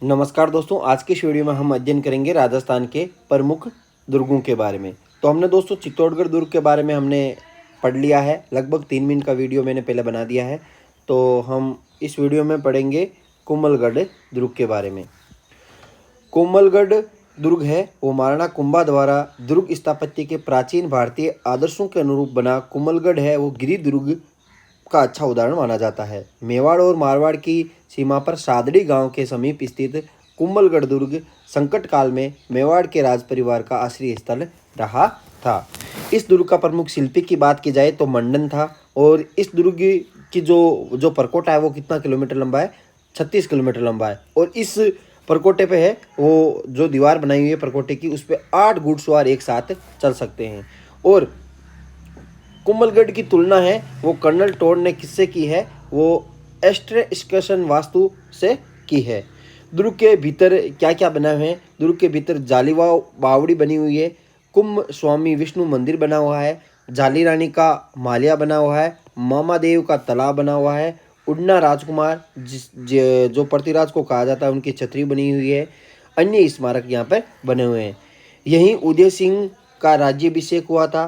नमस्कार दोस्तों, आज की इस वीडियो में हम अध्ययन करेंगे राजस्थान के प्रमुख दुर्गों के बारे में। तो हमने दोस्तों चित्तौड़गढ़ दुर्ग के बारे में हमने पढ़ लिया है। लगभग 3 मिनट का वीडियो मैंने पहले बना दिया है। तो हम इस वीडियो में पढ़ेंगे कोमलगढ़ दुर्ग के बारे में। कोमलगढ़ दुर्ग है वो महाराणा कुंभा द्वारा दुर्ग स्थापत्य के प्राचीन भारतीय आदर्शों के अनुरूप बना कोमलगढ़ है वो गिरि दुर्ग का अच्छा उदाहरण माना जाता है। मेवाड़ और मारवाड़ की सीमा पर सादड़ी गांव के समीप स्थित कुंभलगढ़ दुर्ग संकट काल में मेवाड़ के राज परिवार का आश्रय स्थल रहा था। इस दुर्ग का प्रमुख शिल्पी की बात की जाए तो मंडन था। और इस दुर्ग की जो परकोटा है वो कितना किलोमीटर लंबा है? 36 किलोमीटर लंबा है। और इस परकोटे पे है वो जो दीवार बनाई हुई है परकोटे की, उस पर 8 घुड़सवार एक साथ चल सकते हैं। और कुंभलगढ़ की तुलना है वो कर्नल टोड ने किससे की है? वो एस्ट्रेस्केशन वास्तु से की है। दुर्ग के भीतर क्या क्या बना हुए हैं? दुर्ग के भीतर जालीवाव बावड़ी बनी हुई है, कुंभ स्वामी विष्णु मंदिर बना हुआ है, जाली रानी का मालिया बना हुआ है, मामा देव का तालाब बना हुआ है, उड़ना राजकुमार जो पृथ्वीराज को कहा जाता है उनकी छतरी बनी हुई है। अन्य स्मारक यहाँ पर बने हुए हैं। यहीं उदय सिंह का राज्याभिषेक हुआ था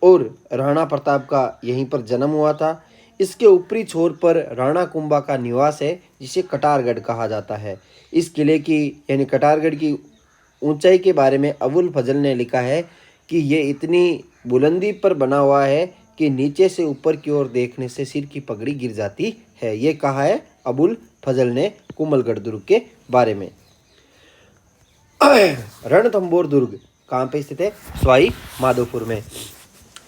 और राणा प्रताप का यहीं पर जन्म हुआ था। इसके ऊपरी छोर पर राणा कुंभा का निवास है जिसे कटारगढ़ कहा जाता है। इस किले की यानी कटारगढ़ की ऊंचाई के बारे में अबुल फजल ने लिखा है कि ये इतनी बुलंदी पर बना हुआ है कि नीचे से ऊपर की ओर देखने से सिर की पगड़ी गिर जाती है। ये कहा है अबुल फजल ने कुंभलगढ़ दुर्ग के बारे में। रणथंभौर दुर्ग कहाँ पे स्थित है? सवाई माधोपुर में।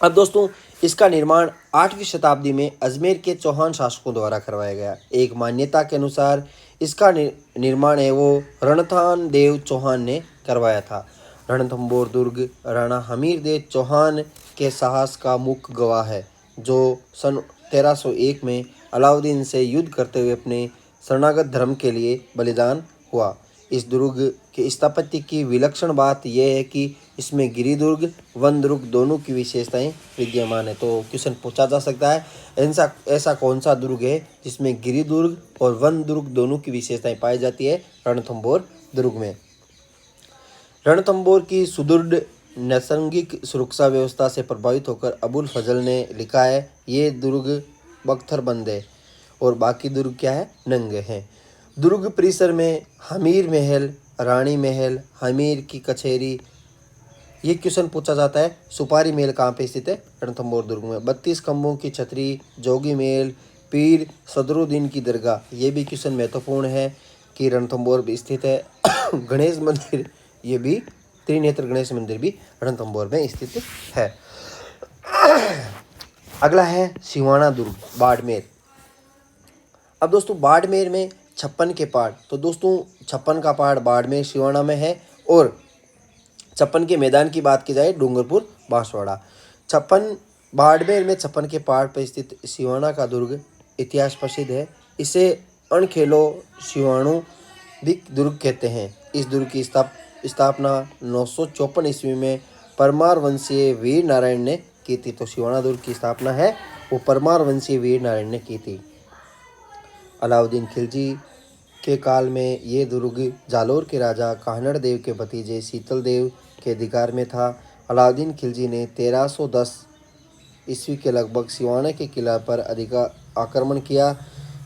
अब दोस्तों इसका निर्माण 8वीं शताब्दी में अजमेर के चौहान शासकों द्वारा करवाया गया। एक मान्यता के अनुसार इसका निर्माण है वो रणथान देव चौहान ने करवाया था। रणथंभौर दुर्ग राणा हमीर देव चौहान के साहस का मुख्य गवाह है, जो सन 1301 में अलाउद्दीन से युद्ध करते हुए अपने शरणागत धर्म के लिए बलिदान हुआ। इस दुर्ग की स्थापत्य की विलक्षण बात यह है कि इसमें गिरि दुर्ग वन दुर्ग दोनों की विशेषताएं विद्यमान है। तो क्वेश्चन पूछा जा सकता है ऐसा कौन सा दुर्ग है जिसमें गिरि दुर्ग और वन दुर्ग दोनों की विशेषताएं पाई जाती है? रणथंभौर दुर्ग में। रणथंभौर की सुदृढ़ नैसर्गिक सुरक्षा व्यवस्था से प्रभावित होकर अबुल फजल ने लिखा है ये दुर्ग बख्तरबंद है और बाकी दुर्ग क्या है? नंगे हैं। दुर्ग परिसर में हमीर महल, रानी महल, हमीर की कचहरी, ये क्वेश्चन पूछा जाता है। सुपारी महल कहाँ पे स्थित है? रणथंभौर दुर्ग में। 32 खंभों की छतरी, जोगी महल, पीर सदरुद्दीन की दरगाह, ये भी क्वेश्चन महत्वपूर्ण है कि रणथंभौर भी स्थित है। गणेश मंदिर, ये भी त्रिनेत्र गणेश मंदिर भी रणथंभौर में स्थित है। अगला है सिवाना दुर्ग बाड़मेर। अब दोस्तों बाड़मेर में 56 के पहाड़, तो दोस्तों 56 का पहाड़ बाड़मेर सिवाना में है। और 56 के मैदान की बात की जाए डूंगरपुर बांसवाड़ा। 56 बाड़मेर में 56 के पहाड़ पर स्थित सिवाना का दुर्ग इतिहास प्रसिद्ध है। इसे अणखेलो सिवाणु भी दुर्ग कहते हैं। इस दुर्ग की स्थापना 954 ईस्वी में परमार वंशीय वीर नारायण ने की थी। तो सिवाना दुर्ग की स्थापना है वो परमार वंशीय वीर नारायण ने की थी। अलाउद्दीन खिलजी के काल में ये दुर्ग जालोर के राजा काहनड़ देव के भतीजे शीतल देव के अधिकार में था। अलाउद्दीन खिलजी ने 1310 ईस्वी के लगभग सिवाना के किला पर आक्रमण किया,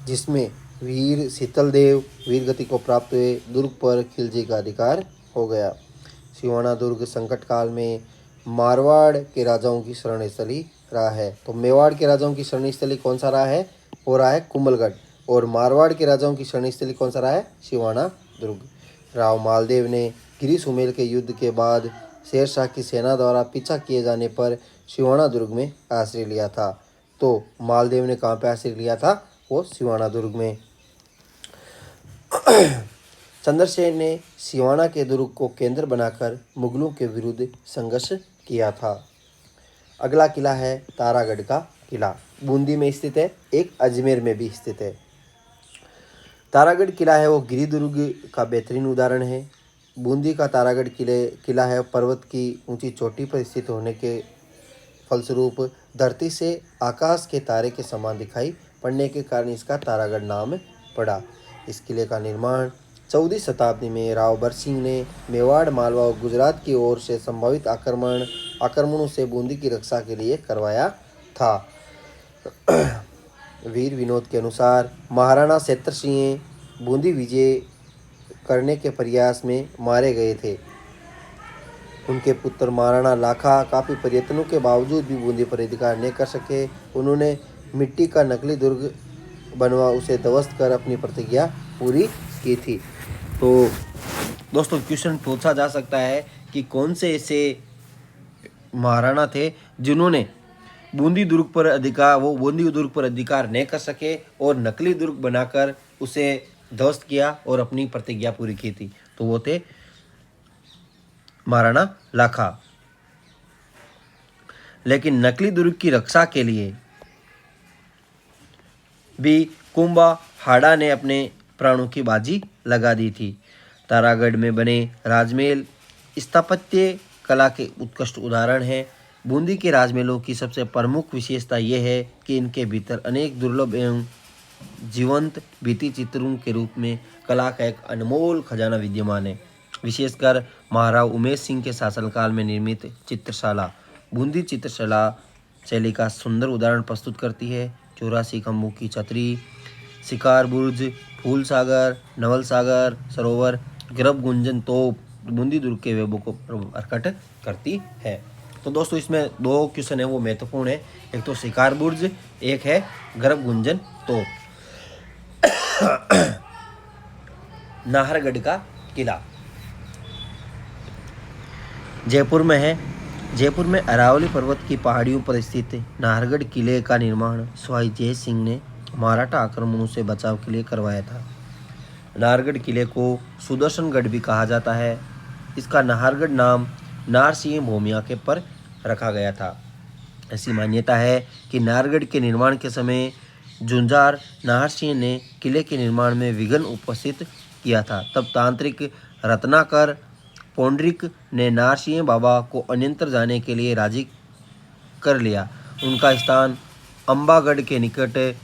जिसमें वीर शीतल देव वीर गति को प्राप्त हुए। दुर्ग पर खिलजी का अधिकार हो गया। सिवाना दुर्ग संकट काल में मारवाड़ के राजाओं की शरण स्थली रहा है। तो मेवाड़ के राजाओं की शरण स्थली कौन सा रहा है? वो रहा है कुंभलगढ़। और मारवाड़ के राजाओं की शरण स्थली कौन सा रहा है? सिवाना दुर्ग। राव मालदेव ने गिरी सुमेल के युद्ध के बाद शेरशाह की सेना द्वारा पीछा किए जाने पर सिवाना दुर्ग में आश्रय लिया था। तो मालदेव ने कहाँ पे आश्रय लिया था? वो सिवाना दुर्ग में। चंद्रसेन ने सिवाना के दुर्ग को केंद्र बनाकर मुगलों के विरुद्ध संघर्ष किया था। अगला किला है तारागढ़ का किला। बूंदी में स्थित है, एक अजमेर में भी स्थित है। तारागढ़ किला है वो गिरि दुर्ग का बेहतरीन उदाहरण है। बूंदी का तारागढ़ किला है पर्वत की ऊंची चोटी पर स्थित होने के फलस्वरूप धरती से आकाश के तारे के समान दिखाई पड़ने के कारण इसका तारागढ़ नाम पड़ा। इस किले का निर्माण 14वीं शताब्दी में राव बर सिंह ने मेवाड़, मालवा और गुजरात की ओर से संभावित आक्रमणों से बूंदी की रक्षा के लिए करवाया था। वीर विनोद के अनुसार महाराणा क्षेत्र सिंह बूंदी विजय करने के प्रयास में मारे गए थे। उनके पुत्र महाराणा लाखा काफ़ी प्रयत्नों के बावजूद भी बूंदी पर अधिकार नहीं कर सके। उन्होंने मिट्टी का नकली दुर्ग बनवा उसे ध्वस्त कर अपनी प्रतिज्ञा पूरी की थी। तो दोस्तों क्वेश्चन पूछा जा सकता है कि कौन से ऐसे महाराणा थे जिन्होंने बूंदी दुर्ग पर अधिकार नहीं कर सके और नकली दुर्ग बनाकर उसे ध्वस्त किया और अपनी प्रतिज्ञा पूरी की थी। तो वो थे महाराणा लाखा। लेकिन नकली दुर्ग की रक्षा के लिए भी कुंभा हाड़ा ने अपने प्राणों की बाजी लगा दी थी। तारागढ़ में बने राजमहल स्थापत्य कला के उत्कृष्ट उदाहरण हैं। बूंदी के राजमहलों की सबसे प्रमुख विशेषता यह है कि इनके भीतर अनेक दुर्लभ एवं जीवंत भित्ति चित्रों के रूप में कला का एक अनमोल खजाना विद्यमान है। विशेषकर महाराव उमेश सिंह के शासनकाल में निर्मित चित्रशाला बूंदी चित्रशाला शैली का सुंदर उदाहरण प्रस्तुत करती है। 84 खंभों की छतरी, शिकार बुर्ज, फूल सागर, नवल सागर सरोवर, गर्भ गुंजन तोप बूंदी दुर्ग के वैभव को प्रकट करती है। तो दोस्तों इसमें दो क्वेश्चन है वो महत्वपूर्ण है, एक तो शिकार बुर्ज, एक है गर्भ गुंजन तोप। नाहरगढ़ का किला जयपुर में है। जयपुर में अरावली पर्वत की पहाड़ियों पर स्थित नाहरगढ़ किले का निर्माण स्वाई जय सिंह ने मराठा आक्रमणों से बचाव के लिए करवाया था। नाहरगढ़ किले को सुदर्शनगढ़ भी कहा जाता है। इसका नाहरगढ़ नाम नारसिंह भूमिया के पर रखा गया था। ऐसी मान्यता है कि नाहरगढ़ के निर्माण के समय जुंजार नाहरसिंह ने किले के निर्माण में विघ्न उपस्थित किया था। तब तांत्रिक रत्नाकर पौंडरिक ने नारसिंह बाबा को अन्यंत्र जाने के लिए राजी कर लिया। उनका स्थान अंबागढ़ के निकट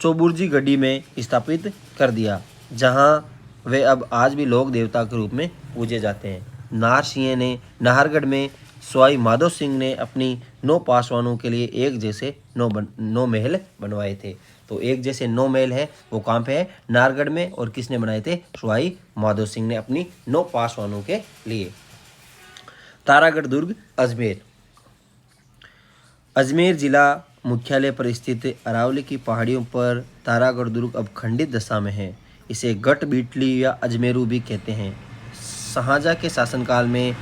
चौबुर्जी गढ़ी में स्थापित कर दिया, जहां वे अब आज भी लोक देवता के रूप में पूजे जाते हैं। नारसिंह ने नाहरगढ़ में स्वाई माधो सिंह ने अपनी 9 पासवानों के लिए एक जैसे 9 महल बनवाए थे। तो एक जैसे 9 महल है वो कहाँ पे है? नाहरगढ़ में। और किसने बनाए थे? स्वाई माधो सिंह ने अपनी 9 पासवानों के लिए। तारागढ़ दुर्ग अजमेर। अजमेर जिला मुख्यालय पर स्थित अरावली की पहाड़ियों पर तारागढ़ दुर्ग अब खंडित दशा में है। इसे गट बीटली या अजमेरू भी कहते हैं। शाहजहाँ के शासनकाल में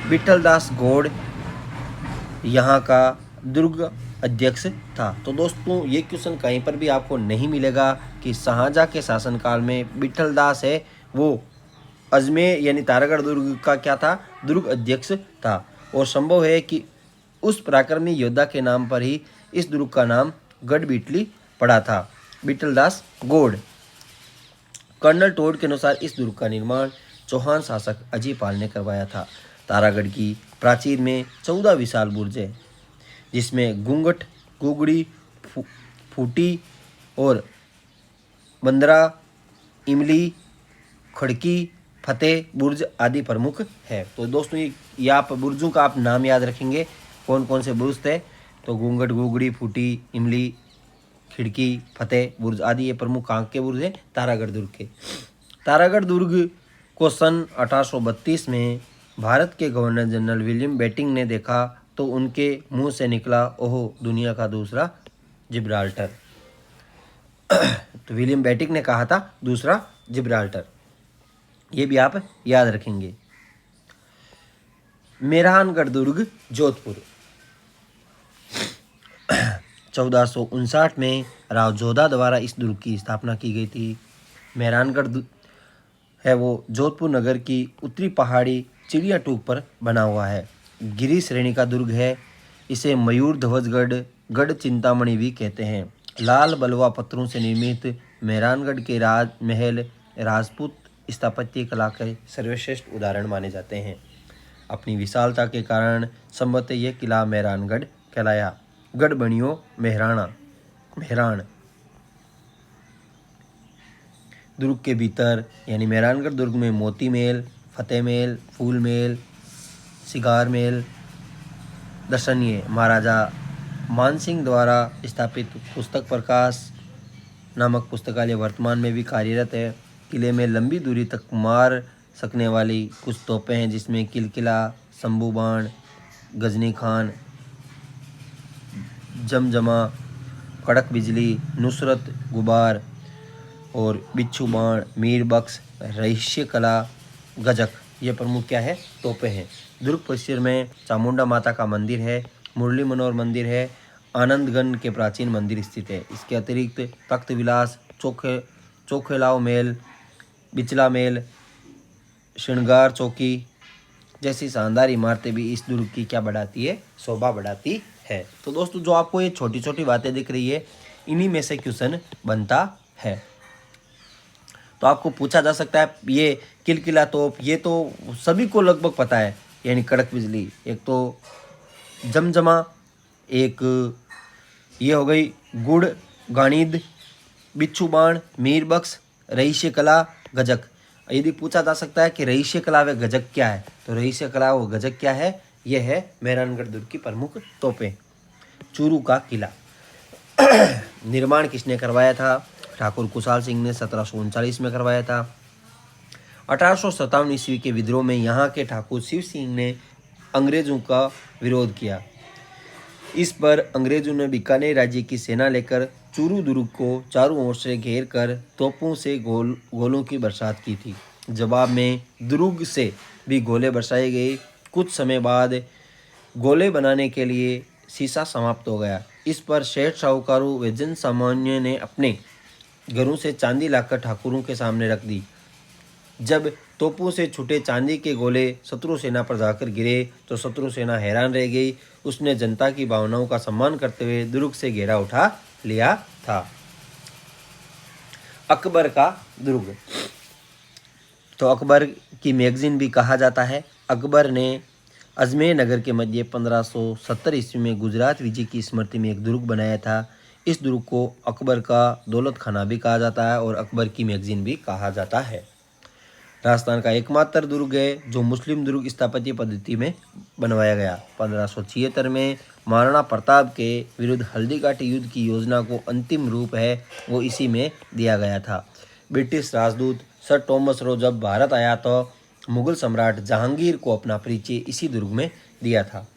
विठलदास गौड़ यहाँ का दुर्ग अध्यक्ष था। तो दोस्तों ये क्वेश्चन कहीं पर भी आपको नहीं मिलेगा कि शाहजहाँ के शासनकाल में विठलदास है वो अजमेर यानी तारागढ़ दुर्ग का क्या था? दुर्ग अध्यक्ष था। और संभव है कि उस पराक्रमी योद्धा के नाम पर ही इस दुर्ग का नाम गढ़ बीटली पड़ा था, विठलदास गौड़। कर्नल टोड के अनुसार इस दुर्ग का निर्माण चौहान शासक अजीपाल ने करवाया था। तारागढ़ की प्राचीर में 14 विशाल बुर्ज है, जिसमें घूंघट, गुगड़ी, फूटी और बंदरा, इमली, खड़की, फतेह बुर्ज आदि प्रमुख है। तो दोस्तों ये आप बुर्जों का आप नाम याद रखेंगे कौन कौन से बुर्ज थे। तो घूंघट, गुगड़ी, फूटी, इमली, खिड़की, फतेह बुर्ज आदि ये प्रमुख कहाँ के बुर्ज हैं? तारागढ़ दुर्ग के। तारागढ़ दुर्ग को सन 1832 में भारत के गवर्नर जनरल विलियम बेटिंग ने देखा तो उनके मुंह से निकला, ओहो दुनिया का दूसरा जिब्राल्टर। तो विलियम बेटिंग ने कहा था दूसरा जिब्राल्टर, ये भी आप याद रखेंगे। मेहरानगढ़ दुर्ग जोधपुर। 1459 में राव जोधा द्वारा इस दुर्ग की स्थापना की गई थी। मेहरानगढ़ है वो जोधपुर नगर की उत्तरी पहाड़ी चिड़िया टूक पर बना हुआ है। गिरी श्रेणी का दुर्ग है। इसे मयूर ध्वजगढ़, गढ़ चिंतामणि भी कहते हैं। लाल बलुआ पत्थरों से निर्मित मेहरानगढ़ के राजमहल राजपूत स्थापत्य कला के सर्वश्रेष्ठ उदाहरण माने जाते हैं। अपनी विशालता के कारण संभवतः यह किला मेहरानगढ़ कहलाया। गढ़ बनियो मेहरान। दुर्ग के भीतर यानी मेहरानगढ़ दुर्ग में मोती महल, फतेह महल, फूल महल, सिगार महल दर्शनीय। महाराजा मानसिंह द्वारा स्थापित पुस्तक प्रकाश नामक पुस्तकालय वर्तमान में भी कार्यरत है। किले में लंबी दूरी तक मार सकने वाली कुछ तोपें हैं, जिसमें किलकिला, शंभू बाण, गजनी खान, जमजमा, कड़क बिजली, नुसरत, गुबार और बिच्छू बाण, मीर बख्श, रहस्य कला, गजक, ये प्रमुख क्या है तोपें हैं। दुर्ग परिसर में चामुंडा माता का मंदिर है, मुरली मनोहर मंदिर है, आनंदगन के प्राचीन मंदिर स्थित है। इसके अतिरिक्त तख्त विलास, चोखेलाव महल, बिचला महल, श्रृंगार चौकी जैसी शानदार इमारतें भी इस दुर्ग की क्या बढ़ाती है, शोभा बढ़ाती है। तो दोस्तों जो आपको ये छोटी छोटी बातें दिख रही है, इन्हीं में से क्वेश्चन बनता है। तो आपको पूछा जा सकता है ये किलकिला तोप, ये तो सभी को लगभग पता है, यानी कड़क बिजली, एक तो जमजमा, एक ये हो गई गुड़ गानिद, बिच्छू बाण, मीर बख्श, रहस्य कला, गजक। यदि पूछा जा सकता है कि रहस्य कला व गजक क्या है, तो रहस्य कला व गजक क्या है, यह है मेहरानगढ़ दुर्ग की प्रमुख तोपें। चूरू का किला निर्माण किसने करवाया था? ठाकुर कुशाल सिंह ने 1739 में करवाया था। 1857 ईस्वी के विद्रोह में यहाँ के ठाकुर शिव सिंह ने अंग्रेजों का विरोध किया। इस पर अंग्रेजों ने बीकानेर राज्य की सेना लेकर चूरू दुर्ग को चारों ओर से घेर कर तोपों से गोलों की बरसात की थी। जवाब में दुर्ग से भी गोले बरसाए गए। कुछ समय बाद गोले बनाने के लिए शीशा समाप्त हो गया। इस पर सेठ साहूकारों व जन सामान्य ने अपने घरों से चांदी लाकर ठाकुरों के सामने रख दी। जब तोपों से छूटे चांदी के गोले शत्रु सेना पर जाकर गिरे तो शत्रु सेना हैरान रह गई। उसने जनता की भावनाओं का सम्मान करते हुए दुर्ग से घेरा उठा लिया था। अकबर का दुर्ग, तो अकबर की मैगजीन भी कहा जाता है। अकबर ने अजमेर नगर के मध्य 1570 ईस्वी में गुजरात विजय की स्मृति में एक दुर्ग बनाया था। इस दुर्ग को अकबर का दौलत खाना भी कहा जाता है और अकबर की मैगजीन भी कहा जाता है। राजस्थान का एकमात्र दुर्ग है जो मुस्लिम दुर्ग स्थापत्य पद्धति में बनवाया गया। 1576 में महाराणा प्रताप के विरुद्ध हल्दीघाटी युद्ध की योजना को अंतिम रूप है वो इसी में दिया गया था। ब्रिटिश राजदूत सर थॉमस रो जब भारत आया तो मुगल सम्राट जहांगीर को अपना परिचय इसी दुर्ग में दिया था।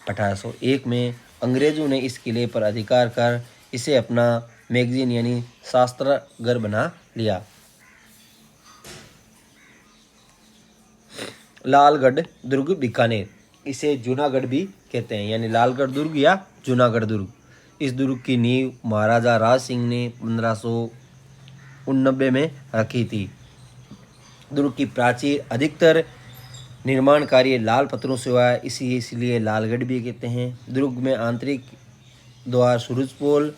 1801 में अंग्रेजों ने इस किले पर अधिकार कर इसे अपना मैगजीन यानी शास्त्रागार बना लिया। लालगढ़ दुर्ग बीकानेर, इसे जूनागढ़ भी कहते हैं, यानी लालगढ़ दुर्ग या जूनागढ़ दुर्ग। इस दुर्ग की नींव महाराजा राज सिंह ने 1589 में रखी थी। दुर्ग की प्राचीर अधिकतर निर्माण कार्य लाल पत्थरों से हुआ है, इसलिए लालगढ़ भी कहते हैं। दुर्ग में आंतरिक द्वार सूरजपोल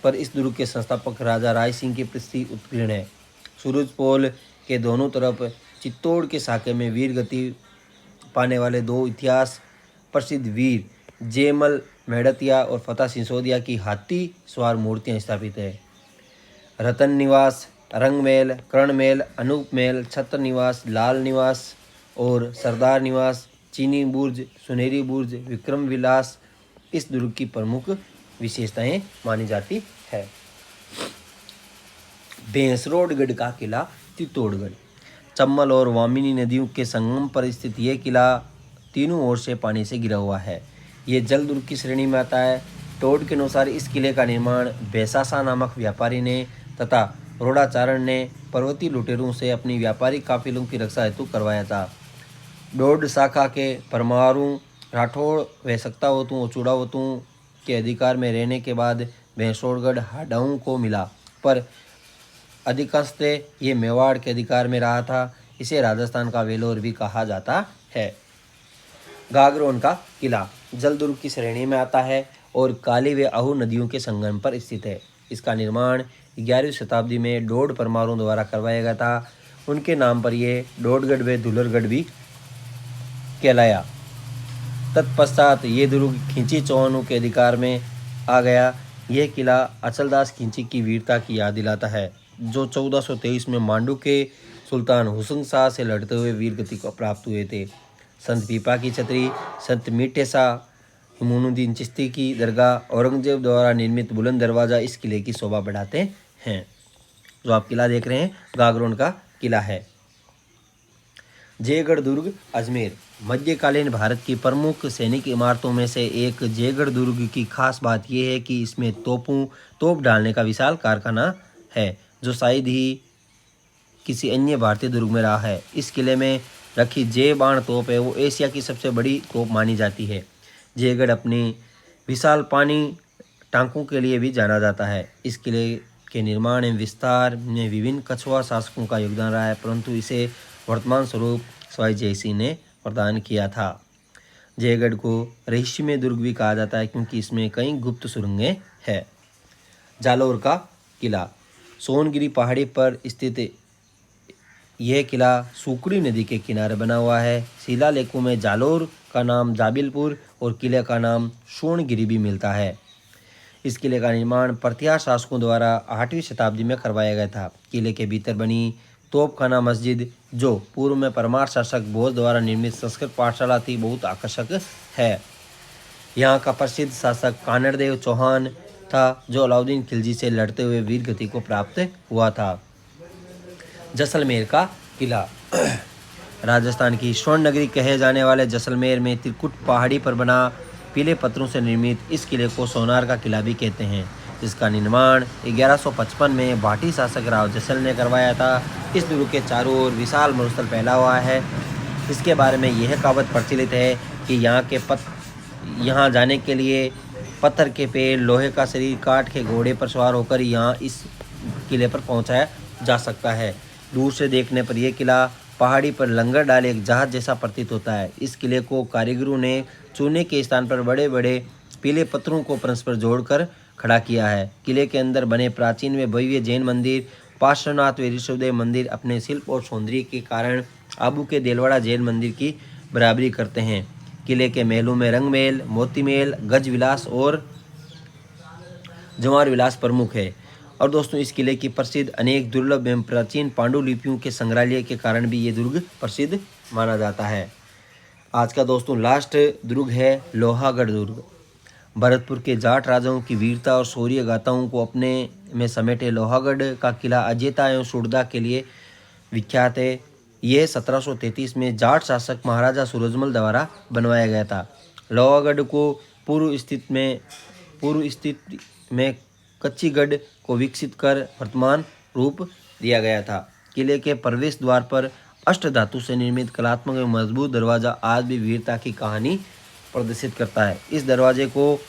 पर इस दुर्ग के संस्थापक राजा राय सिंह की प्रसिद्धि उत्कीर्ण है। सूरजपोल के दोनों तरफ चित्तौड़ के साके में वीर गति पाने वाले दो इतिहास प्रसिद्ध वीर जयमल मेड़तिया और फतेह सिसोदिया की हाथी सवार मूर्तियां स्थापित है। रतन निवास, रंग महल, कर्ण महल, अनूप महल, छत्र निवास, लाल निवास और सरदार निवास, चीनी बुर्ज, सुनहरी बुर्ज, विक्रम विलास इस दुर्ग की प्रमुख विशेषताएं मानी जाती है। भैंसरोडगढ़ का किला चित्तौड़गढ़, चम्बल और वामिनी नदियों के संगम पर स्थित यह किला तीनों ओर से पानी से घिरा हुआ है। ये जल दुर्ग की श्रेणी में आता है। टोड के अनुसार इस किले का निर्माण बैसासा नामक व्यापारी ने तथा रोडाचारण ने पर्वतीय लुटेरों से अपनी व्यापारिक काफिलों की रक्षा हेतु करवाया था। डोड शाखा के परमाणु राठौड़ व सक्तावतों और चूड़ावतों के अधिकार में रहने के बाद भैंसरोडगढ़ हाडाओं को मिला, पर अधिकांशतः ये मेवाड़ के अधिकार में रहा था। इसे राजस्थान का वेलोर भी कहा जाता है। गागरोन का किला जल दुर्ग की श्रेणी में आता है और काली व आहू नदियों के संगम पर स्थित है। इसका निर्माण 11वीं शताब्दी में डोड परमारों द्वारा करवाया गया था। उनके नाम पर यह डोडगढ़ व धुलरगढ़ भी कहलाया। तत्पश्चात ये दुर्ग खिंची चौहानों के अधिकार में आ गया। यह किला अचलदास खिंची की वीरता की याद दिलाता है। जो 1423 में मांडू के सुल्तान हुसैन शाह से लड़ते हुए वीर गति को प्राप्त हुए थे। संत पीपा की छतरी, संत मीठे शाह इमामुद्दीन चिश्ती की दरगाह, औरंगजेब द्वारा निर्मित बुलंद दरवाज़ा इस किले की शोभा बढ़ाते हैं। जो आप किला देख रहे हैं गागरोन का किला है। जयगढ़ दुर्ग अजमेर मध्यकालीन भारत की प्रमुख सैनिक इमारतों में से एक जयगढ़ दुर्ग की खास बात यह है कि इसमें तोप डालने का विशाल कारखाना है, जो शायद ही किसी अन्य भारतीय दुर्ग में रहा है। इस किले में रखी जय बाण तोप है वो एशिया की सबसे बड़ी तोप मानी जाती है। जयगढ़ अपनी विशाल पानी टांकों के लिए भी जाना जाता है। इस किले के निर्माण एवं विस्तार में विभिन्न कछुआ शासकों का योगदान रहा है, परंतु इसे वर्तमान स्वरूप सवाई जयसिंह ने प्रदान किया था। जयगढ़ को रहस्यमय दुर्ग भी कहा जाता है क्योंकि इसमें कई गुप्त सुरंगें हैं। जालौर का किला सोनगिरी पहाड़ी पर स्थित यह किला सुकड़ी नदी के किनारे बना हुआ है। शिलालेखों में जालौर का नाम जाबिलपुर और किले का नाम सोनगिरी भी मिलता है। इस किले का निर्माण प्रतिहार शासकों द्वारा 8वीं शताब्दी में करवाया गया था। किले के भीतर बनी तोपखाना मस्जिद, जो पूर्व में परमार शासक भोज द्वारा निर्मित संस्कृत पाठशाला थी, बहुत आकर्षक है। यहाँ का प्रसिद्ध शासक कानड़देव चौहान था, जो अलाउद्दीन खिलजी से लड़ते हुए वीर गति को प्राप्त हुआ था। जैसलमेर का किला राजस्थान की स्वर्ण नगरी कहे जाने वाले जैसलमेर में त्रिकुट पहाड़ी पर बना पीले पत्थरों से निर्मित इस किले को सोनार का किला भी कहते हैं, जिसका निर्माण 1155 में भाटी शासक राव जैसल ने करवाया था। इस दुर्ग के चारों ओर विशाल मरुस्थल फैला हुआ है। इसके बारे में यह कहावत प्रचलित है कि यहाँ जाने के लिए पत्थर के पेड़, लोहे का शरीर, काठ के घोड़े पर सवार होकर यहाँ इस किले पर पहुँचाया जा सकता है। दूर से देखने पर यह किला पहाड़ी पर लंगर डाले एक जहाज जैसा प्रतीत होता है। इस किले को कारीगरों ने चूने के स्थान पर बड़े बड़े पीले पत्थरों को परस्पर जोड़कर खड़ा किया है। किले के अंदर बने प्राचीन व भव्य जैन मंदिर, पार्श्वनाथ व ऋषभदेव मंदिर अपने शिल्प और सौंदर्य के कारण आबू के देलवाड़ा जैन मंदिर की बराबरी करते हैं। किले के महलों में रंग महल, मोती महल, गज विलास और जवार विलास प्रमुख है। और दोस्तों, इस किले की प्रसिद्ध अनेक दुर्लभ एवं प्राचीन पांडुलिपियों के संग्रहालय के कारण भी ये दुर्ग प्रसिद्ध माना जाता है। आज का दोस्तों लास्ट दुर्ग है लोहागढ़ दुर्ग। भरतपुर के जाट राजाओं की वीरता और शौर्य गाथाओं को अपने में समेटे लोहागढ़ का किला अजेता एवं सुरदा के लिए विख्यात है। यह 1733 में जाट शासक महाराजा सूरजमल द्वारा बनवाया गया था। लोहागढ़ को पूर्व स्थिति में कच्चीगढ़ को विकसित कर वर्तमान रूप दिया गया था। किले के प्रवेश द्वार पर अष्ट धातु से निर्मित कलात्मक एवं मजबूत दरवाजा आज भी वीरता की कहानी प्रदर्शित करता है। इस दरवाजे को,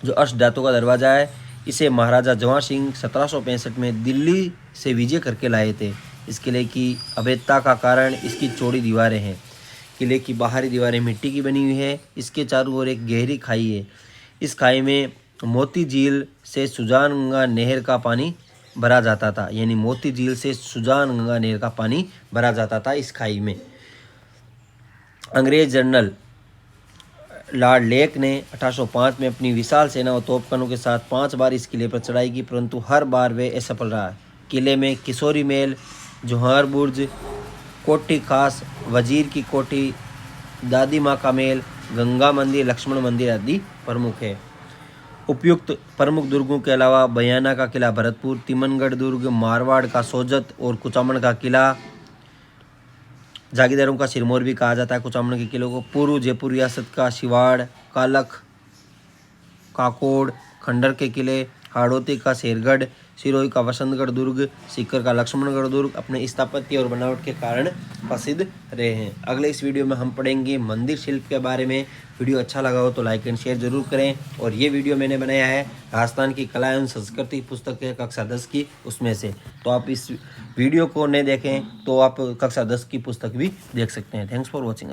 जो अष्ट धातु का दरवाजा है, इसे महाराजा जवाहर सिंह 1765 में दिल्ली से विजय करके लाए थे। इस किले की अभेद्यता का कारण इसकी चौड़ी दीवारें हैं। किले की बाहरी दीवारें मिट्टी की बनी हुई है। इसके चारों ओर एक गहरी खाई है। इस खाई में मोती झील से सुजान गंगा नहर का पानी भरा जाता था, यानी मोती झील से सुजान गंगा नहर का पानी भरा जाता था इस खाई में। अंग्रेज जनरल लॉर्ड लेक ने 1805 में अपनी विशाल सेना और तोपखानों के साथ 5 बार इस किले पर चढ़ाई की, परंतु हर बार वे असफल रहा। किले में किशोरी महल, जोहर बुर्ज, कोठी खास, वजीर की कोठी, दादी माँ का महल, गंगा मंदिर, लक्ष्मण मंदिर आदि प्रमुख है। उपयुक्त प्रमुख दुर्गों के अलावा बयाना का किला भरतपुर, तिमनगढ़ दुर्ग, मारवाड़ का सोजत और कुचामन का किला, जागीरदारों का सिरमौर भी कहा जाता है कुचामन के किलों को, पूर्व जयपुर रियासत का शिवाड़, कालख, काकोड़, खंडर के किले, हाड़ौती का शेरगढ़, सिरोही का वसंतगढ़ दुर्ग, सीकर का लक्ष्मणगढ़ दुर्ग अपने स्थापत्य और बनावट के कारण प्रसिद्ध रहे हैं। अगले इस वीडियो में हम पढ़ेंगे मंदिर शिल्प के बारे में। वीडियो अच्छा लगा हो तो लाइक एंड शेयर जरूर करें। और ये वीडियो मैंने बनाया है राजस्थान की कला एवं संस्कृति पुस्तक है कक्षा 10 की, उसमें से। तो आप इस वीडियो को नहीं देखें तो आप कक्षा 10 की पुस्तक भी देख सकते हैं। Thanks for watching.